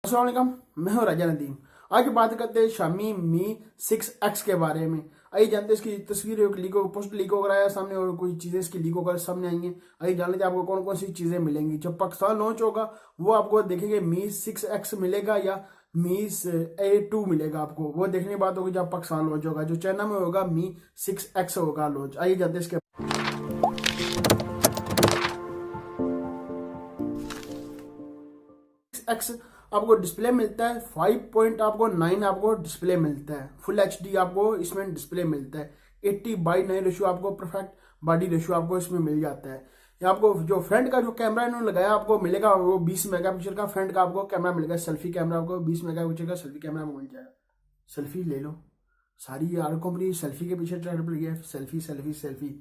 अस्सलाम वालेकुम, मैं हूं राजा नदीम। आज बात करते हैं शामी मी 6X के बारे में। आइए जानते हैं इसकी तस्वीर लीक हो, पोस्ट लीक हो रहा है सामने और कुछ चीजें इसकी लीक होकर सामने आई हैं। आइए जान लेते हैं आपको कौन कौन सी चीजें मिलेंगी। जब पाकिस्तान लॉन्च होगा वो आपको देखेंगे मी 6X मिलेगा या मी A2 मिलेगा आपको, वो देखने की बात होगी जब पाकिस्तान लॉन्च होगा। जो चाइना में होगा मी 6X होगा लॉन्च। आइए जानते हैं इसके एक्स आपको डिस्प्ले मिलता है 5.9 आपको डिस्प्ले मिलता है। फुल HD आपको इसमें डिस्प्ले मिलता है। 80:9 रेशियो आपको परफेक्ट बॉडी रेशियो आपको इसमें मिल जाता है। ये आपको जो फ्रंट का जो कैमरा इन्होंने लगाया आपको मिलेगा वो 20 मेगापिक्सल का फ्रंट का आपको कैमरा मिलेगा। सेल्फी कैमरा आपको 20 मेगापिक्सल का सेल्फी कैमरा मिल जाएगा। सेल्फी ले लो, सारी यार कंपनी सेल्फी के पीछे ट्रेंड पड़ गया है। सेल्फी सेल्फी सेल्फी,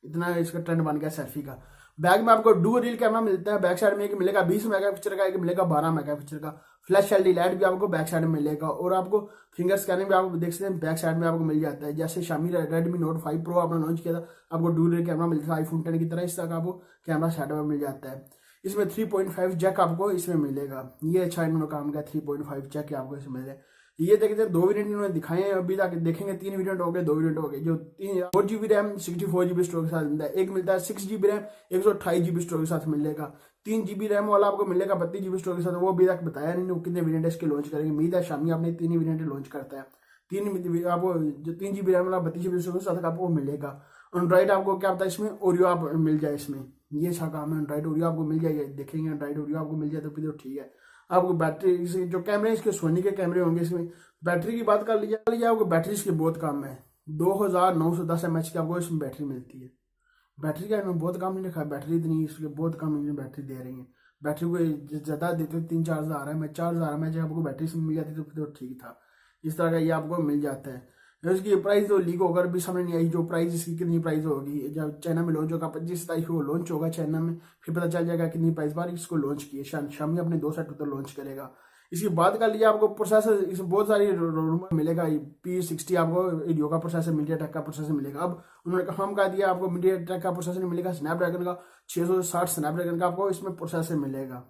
इतना इसका ट्रेंड बन गया सेल्फी का। बैग में आपको डुअल रील कैमरा मिलता है। बैक साइड में एक मिलेगा 20 मेगापिक्सल का, एक मिलेगा 12 मेगापिक्सल का। फ्लैश LED लाइट भी आपको बैक साइड में मिलेगा और आपको फिंगर स्कैनिंग भी आप देख सकते हैं बैक साइड में आपको मिल जाता है। जैसे शामी Redmi Note 5 Pro आपने लॉन्च किया था, आपको डुअल रील कैमरा मिलता है iPhone 10 की तरह। इस तरह का आपको कैमरा साइड में मिल जाता है। इसमें 3.5 जैक आपको इसमें मिलेगा। ये अच्छा इन्होंने काम किया, 3.5 जैक आपको इसमें मिल जाए। ये देखते हैं 2 वेरिएंट इन्होंने दिखाए हैं, अभी तक देखेंगे 3 वेरिएंट हो गए, 2 वेरिएंट हो गए। जो 4GB रैम 64GB स्टोरेज के साथ मिलता है। एक मिलता है 6GB रैम 128GB स्टोरेज के साथ मिलेगा। 3GB रैम वाला आपको मिलेगा 32GB स्टोरेज के साथ। वो अभी तक बताया नहीं वो कितने वेरिएंट इसके लॉन्च करेंगे। उम्मीद है शामी आपने 3 वेरिएंट लॉन्च करता है। आपको जो 3GB रैम वाला 32GB स्टोरेज के साथ आपको मिलेगा। एंड्रॉइड आपको क्या होता है इसमें ओरियो आप मिल जाए इसमें, ये अच्छा काम है। एंड्रॉइड ओरियो आपको मिल जाएगा, देखेंगे एंड्रॉइड ओरियो आपको मिल जाए तो फिर तो ठीक है। आपको बैटरी जो कैमरे इसके सोनी के कैमरे होंगे। इसमें बैटरी की बात कर लीजिए आपको बैटरी इसकी बहुत कम है। 2910 mAh की आपको इसमें बैटरी मिलती है। बैटरी का इन्होंने बहुत कम नहीं रखा है, बैटरी इतनी इसके बहुत कम इन्होंने बैटरी दे रही है। बैटरी को ज़्यादा देते 3-4 हज़ार mAh 4,000 mAh आपको बैटरी इसमें मिल जाती तो ठीक था। इस तरह का ये आपको मिल जाता है। इसकी प्राइस तो लीक होकर भी समझ नहीं आई जो प्राइस इसकी कितनी प्राइस होगी। जब चाइना में लॉन्च होगा 25 तारीख को लॉन्च होगा चाइना में, फिर पता चल जाएगा कितनी प्राइस बार इसको लॉन्च की है। शामी अपने 2 सेट तो लॉन्च करेगा। इसकी बात कर लीजिए आपको प्रोसेसर इसमें बहुत सारी मिलेगा। P60 आपको वीडियो का प्रोसेसर MediaTek का प्रोसेसर मिलेगा। अब उन्होंने कंफर्म कर दिया आपको MediaTek का प्रोसेसर मिलेगा। स्नैपड्रैगन का 660 स्नैपड्रैगन का आपको इसमें प्रोसेसर मिलेगा।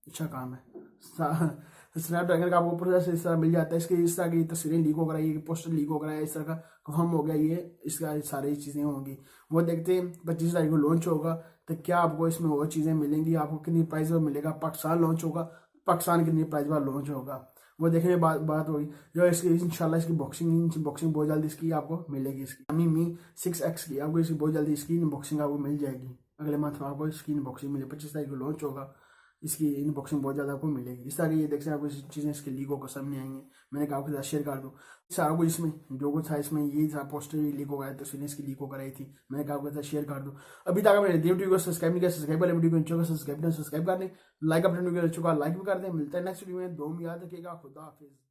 अच्छा काम है। स्नैपड्रैगन का आपको प्रोसेसर इस तरह मिल जाता है। इसकी इस तरह की तस्वीरें लीक हो रही है, पोस्टर लीक हो रहा है, इस तरह का कंफर्म हो गया। ये इसका सारी चीज़ें होंगी, वो देखते हैं 25 तारीख को लॉन्च होगा तो क्या आपको इसमें और चीज़ें मिलेंगी, आपको कितनी प्राइस में मिलेगा। पाकिस्तान लॉन्च होगा, पाकिस्तान कितनी प्राइस में लॉन्च होगा वो देखने की बात होगी। जो इसकी इंशाल्लाह इसकी बॉक्सिंग बहुत जल्दी इसकी आपको मिलेगी। इसकी मी 6X की आपको इसकी बहुत जल्दी इसकी अनबॉक्सिंग आपको मिल जाएगी। अगले मंथ में आपको इसकी अनबॉक्सिंग मिलेगी। 25 तारीख को लॉन्च होगा, इसकी अनबॉक्सिंग बहुत ज़्यादा आपको मिलेगी। इस तरह की ये देख सकते हैं आपको चीज़ें इसके लीक होकर सामने आएंगे। मैंने कहा आपके साथ शेयर कर दूँ सारा कुछ इसमें जो कुछ था। इसमें ये था पोस्टर भी लीक हो गया, तस्वीरें इसकी लीक होकर आई थी। मैंने कहा आपके साथ शेयर कर दूँ। अभी तक मैंने वीडियो को सब्सक्राइब नहीं किया, सब्सक्राइब वाले वीडियो को सब्सक्राइब कर दें। लाइक अपने वीडियो को लाइक भी कर दें। मिलता है नेक्स्ट वीडियो में। दो में याद रखिएगा। खुदा हाफिज़।